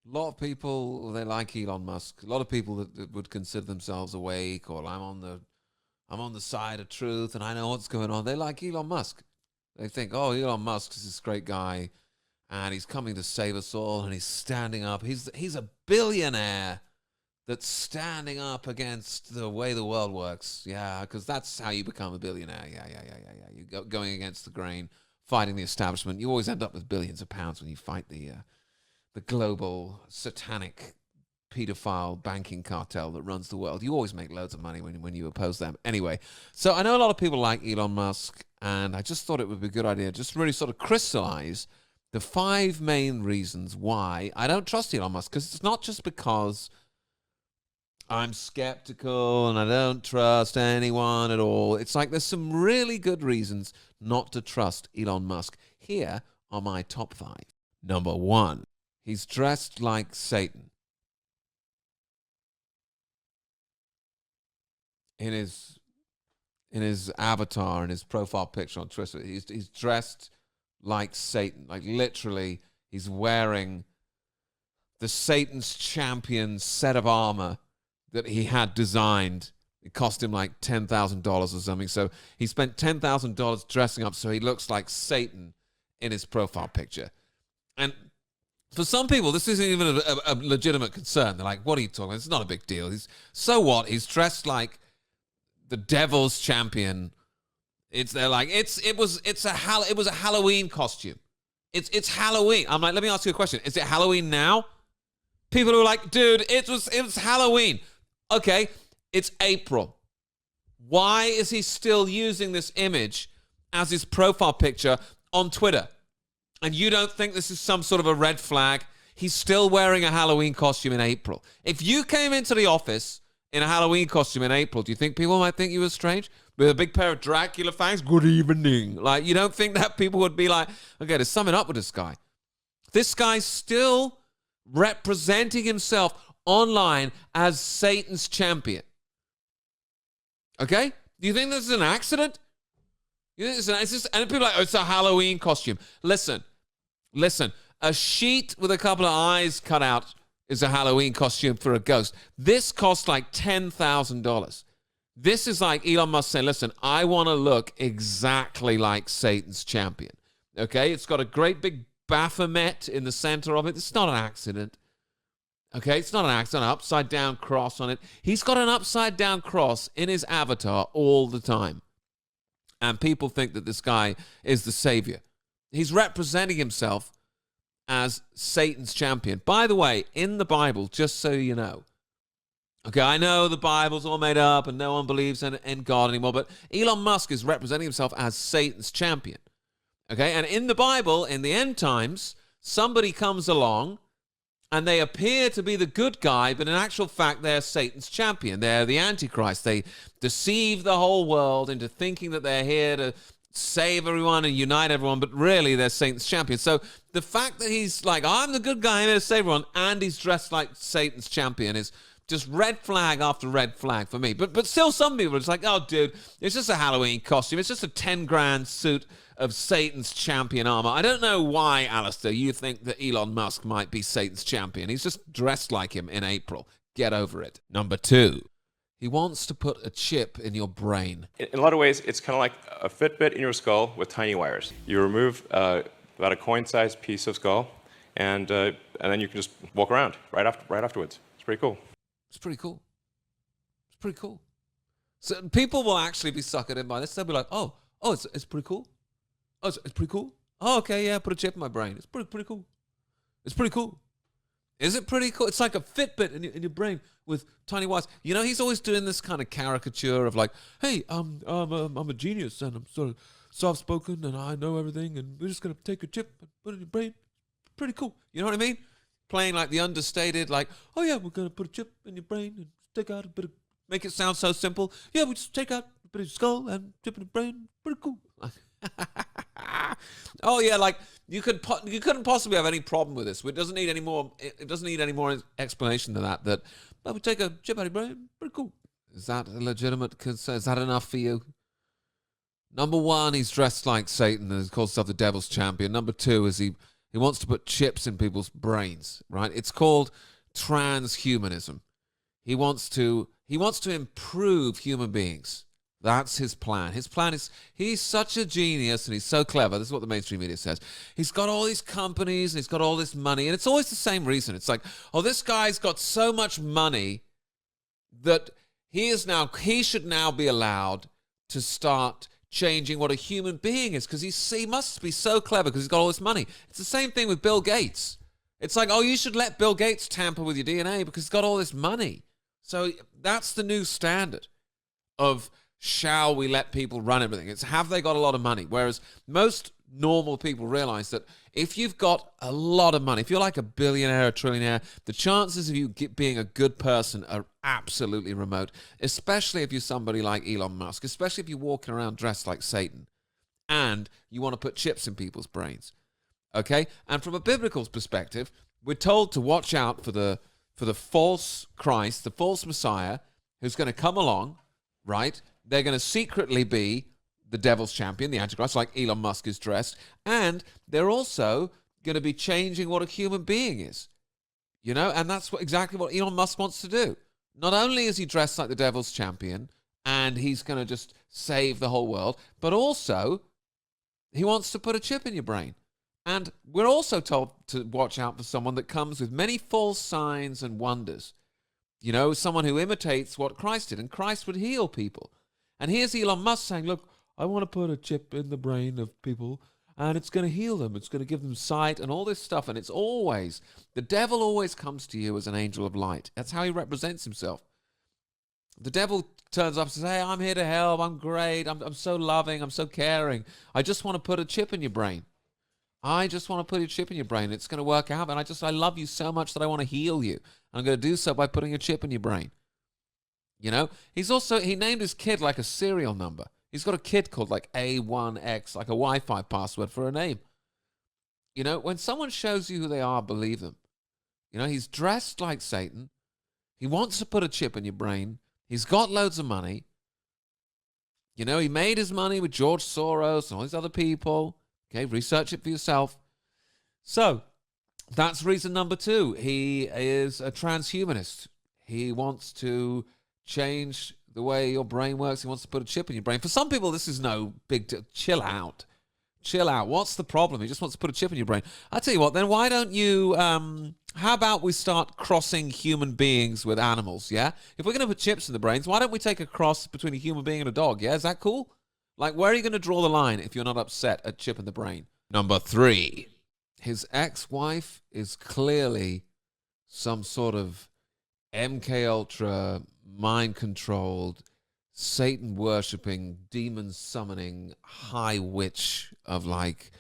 A lot of people, they like Elon Musk. A lot of people that would consider themselves awake, or I'm on the side of truth and I know what's going on. They like Elon Musk. They think, oh, Elon Musk is this great guy and he's coming to save us all and he's standing up. He's a billionaire that's standing up against the way the world works. Yeah, because that's how you become a billionaire. Yeah. You go going against the grain, fighting the establishment. You always end up with billions of pounds when you fight the global satanic pedophile banking cartel that runs the world. You always make loads of money when you oppose them. Anyway, so I know a lot of people like Elon Musk, and I just thought it would be a good idea just really sort of crystallize the 5 main reasons why I don't trust Elon Musk. Because it's not just because I'm skeptical and I don't trust anyone at all. It's like there's some really good reasons not to trust Elon Musk. Here are my top 5. Number 1, he's dressed like Satan. In his avatar, in his profile picture on Twitter, he's dressed like Satan. Like literally, he's wearing the Satan's champion set of armor that he had designed. It cost him like $10,000 or something. So he spent $10,000 dressing up so he looks like Satan in his profile picture. And for some people, this isn't even a legitimate concern. They're like, what are you talking about? It's not a big deal. So what? He's dressed like the devil's champion. It was a Halloween costume. It's Halloween. I'm like, let me ask you a question. Is it Halloween now? People are like, dude, it was Halloween. Okay, it's April. Why is he still using this image as his profile picture on Twitter? And you don't think this is some sort of a red flag? He's still wearing a Halloween costume in April. If you came into the office in a Halloween costume in April, do you think people might think you were strange? With a big pair of Dracula fangs? Good evening. Like, you don't think that people would be like, okay, there's something up with this guy. This guy's still representing himself online as Satan's champion. Okay? Do you think this is an accident? You think it's just, and people are like, oh, it's a Halloween costume. Listen. A sheet with a couple of eyes cut out is a Halloween costume for a ghost. This costs like $10,000. This is like Elon Musk saying, listen, I want to look exactly like Satan's champion. Okay? It's got a great big Baphomet in the center of it. It's not an accident. Okay? It's not an accident. An upside down cross on it. He's got an upside down cross in his avatar all the time. And people think that this guy is the savior. He's representing himself as Satan's champion. By the way, in the Bible, just so you know, okay, I know the Bible's all made up and no one believes in God anymore, but Elon Musk is representing himself as Satan's champion. Okay, and in the Bible, in the end times, somebody comes along and they appear to be the good guy, but in actual fact, they're Satan's champion. They're the Antichrist. They deceive the whole world into thinking that they're here to save everyone and unite everyone, but really they're Satan's champion. So the fact that he's like, I'm the good guy, I'm here to save everyone, and he's dressed like Satan's champion is just red flag after red flag for me. But still some people are just like, oh, dude, it's just a Halloween costume. It's just a 10 grand suit of Satan's champion armor. I don't know why, Alistair, you think that Elon Musk might be Satan's champion. He's just dressed like him in April. Get over it. Number 2, he wants to put a chip in your brain. In a lot of ways, it's kind of like a Fitbit in your skull with tiny wires. You remove about a coin-sized piece of skull, and then you can just walk around right afterwards. It's pretty cool. It's pretty cool. It's pretty cool. So people will actually be suckered in by this. They'll be like, oh, it's pretty cool. Oh, it's pretty cool. Oh, okay, yeah, put a chip in my brain. It's pretty cool. It's pretty cool. Is it pretty cool? It's like a Fitbit in your brain with tiny wires. You know, he's always doing this kind of caricature of like, hey, I'm a genius and I'm sort of soft-spoken and I know everything and we're just going to take a chip and put it in your brain. Pretty cool. You know what I mean? Playing like the understated, like, oh yeah, we're going to put a chip in your brain and take out a bit of, make it sound so simple. Yeah, we just take out a bit of your skull and chip in the brain. Pretty cool. Oh yeah, like you couldn't possibly have any problem with this. It doesn't need any more. It doesn't need any more explanation than that. But we take a chip out of your brain. Pretty cool. Is that a legitimate concern? Is that enough for you? Number 1, he's dressed like Satan and he calls himself the devil's champion. Number 2 is he He wants to put chips in people's brains, right? It's called transhumanism. He wants to improve human beings. That's his plan. His plan is, he's such a genius and he's so clever. This is what the mainstream media says. He's got all these companies and he's got all this money. And it's always the same reason. It's like, oh, this guy's got so much money that he should now be allowed to start changing what a human being is, because he must be so clever because he's got all this money. It's the same thing with Bill Gates. It's like, oh, you should let Bill Gates tamper with your DNA because he's got all this money. So that's the new standard of, shall we let people run everything? It's, have they got a lot of money? Whereas most normal people realize that if you've got a lot of money, if you're like a billionaire, a trillionaire, the chances of you being a good person are absolutely remote, especially if you're somebody like Elon Musk, especially if you're walking around dressed like Satan and you want to put chips in people's brains. Okay? And from a biblical perspective, we're told to watch out for the false Christ, the false Messiah, who's going to come along, right? They're going to secretly be the devil's champion, the Antichrist, like Elon Musk is dressed. And they're also going to be changing what a human being is. You know, and that's exactly what Elon Musk wants to do. Not only is he dressed like the devil's champion, and he's going to just save the whole world, but also he wants to put a chip in your brain. And we're also told to watch out for someone that comes with many false signs and wonders. You know, someone who imitates what Christ did, and Christ would heal people. And here's Elon Musk saying, look, I want to put a chip in the brain of people, and it's going to heal them. It's going to give them sight and all this stuff. And it's always, the devil always comes to you as an angel of light. That's how he represents himself. The devil turns up and says, hey, I'm here to help. I'm great. I'm so loving. I'm so caring. I just want to put a chip in your brain. I just want to put a chip in your brain. It's going to work out. And I love you so much that I want to heal you. And I'm going to do so by putting a chip in your brain. You know, he named his kid like a serial number. He's got a kid called like A1X, like a Wi-Fi password for a name. You know, when someone shows you who they are, believe them. You know, he's dressed like Satan. He wants to put a chip in your brain. He's got loads of money. You know, he made his money with George Soros and all these other people. Okay, research it for yourself. So, that's reason number 2. He is a transhumanist. He wants to change the way your brain works. He wants to put a chip in your brain. For some people, this is no big deal. Chill out. Chill out. What's the problem? He just wants to put a chip in your brain. I'll tell you what, then why don't you, how about we start crossing human beings with animals, yeah? If we're going to put chips in the brains, why don't we take a cross between a human being and a dog, yeah? Is that cool? Like, where are you going to draw the line if you're not upset at chip in the brain? Number 3, his ex-wife is clearly some sort of MK Ultra, mind-controlled, Satan-worshipping, demon-summoning high witch of, like,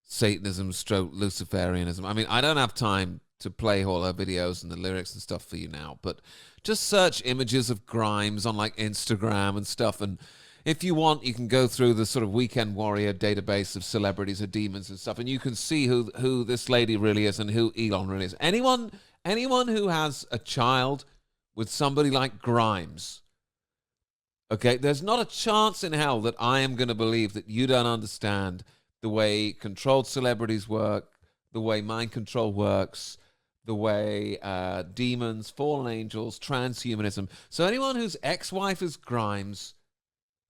Satanism stroke Luciferianism. I mean, I don't have time to play all her videos and the lyrics and stuff for you now, but just search images of Grimes on, like, Instagram and stuff, and if you want, you can go through the sort of Weekend Warrior database of celebrities or demons and stuff, and you can see who this lady really is and who Elon really is. Anyone who has a child with somebody like Grimes, okay, there's not a chance in hell that I am going to believe that you don't understand the way controlled celebrities work, the way mind control works, the way demons, fallen angels, transhumanism. So anyone whose ex-wife is Grimes,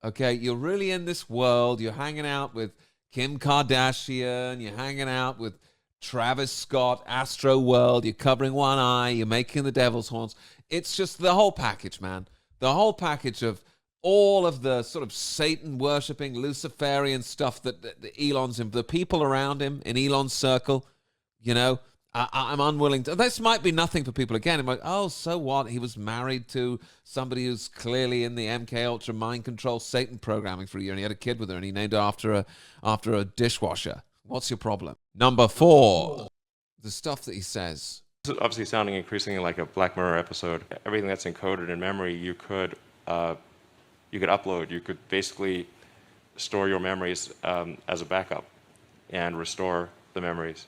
okay, you're really in this world. You're hanging out with Kim Kardashian. You're hanging out with Travis Scott, Astro World. You're covering one eye. You're making the devil's horns. It's just the whole package, man. The whole package of all of the sort of Satan-worshipping, Luciferian stuff that Elon's in, the people around him in Elon's circle, you know. I'm unwilling to. This might be nothing for people again. I'm like, oh, so what? He was married to somebody who's clearly in the MK Ultra mind control Satan programming for a year, and he had a kid with her, and he named her after a dishwasher. What's your problem? Number 4, the stuff that he says. This is obviously sounding increasingly like a Black Mirror episode. Everything that's encoded in memory, you could upload. You could basically store your memories as a backup and restore the memories.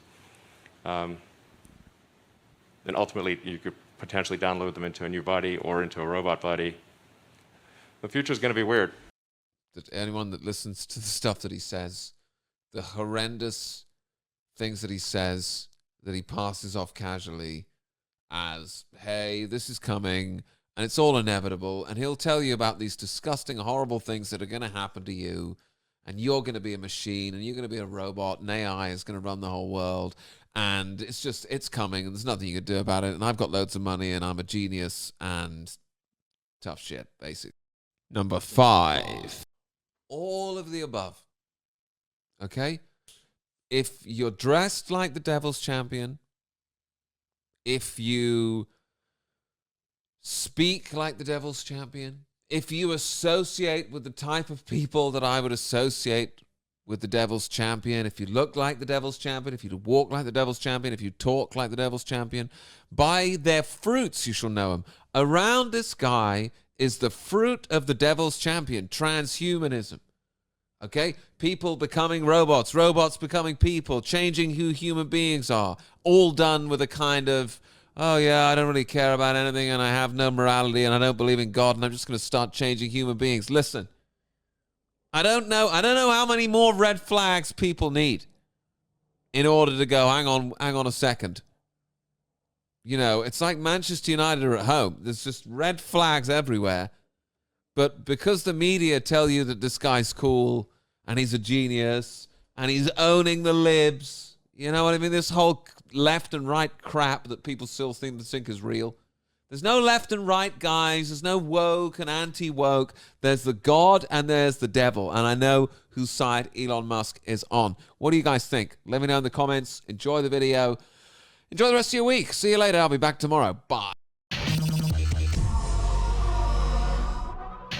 Then ultimately, you could potentially download them into a new body or into a robot body. The future is going to be weird. That anyone that listens to the stuff that he says, the horrendous things that he says that he passes off casually as, hey, this is coming and it's all inevitable. And he'll tell you about these disgusting, horrible things that are going to happen to you. And you're going to be a machine and you're going to be a robot and AI is going to run the whole world. And it's coming and there's nothing you can do about it. And I've got loads of money and I'm a genius and tough shit, basically. Number 5, all of the above. Okay? If you're dressed like the devil's champion, if you speak like the devil's champion, if you associate with the type of people that I would associate with the devil's champion, if you look like the devil's champion, if you walk like the devil's champion, if you talk like the devil's champion, by their fruits you shall know them. Around this guy is the fruit of the devil's champion, transhumanism. Okay? People becoming robots, robots becoming people, changing who human beings are, all done with a kind of, oh yeah, I don't really care about anything and I have no morality and I don't believe in God and I'm just going to start changing human beings. Listen, I don't know how many more red flags people need in order to go, hang on a second. You know, it's like Manchester United are at home. There's just red flags everywhere. But because the media tell you that this guy's cool and he's a genius and he's owning the libs, you know what I mean? This whole left and right crap that people still think is real. There's no left and right, guys. There's no woke and anti-woke. There's the God and there's the devil. And I know whose side Elon Musk is on. What do you guys think? Let me know in the comments. Enjoy the video. Enjoy the rest of your week. See you later. I'll be back tomorrow. Bye.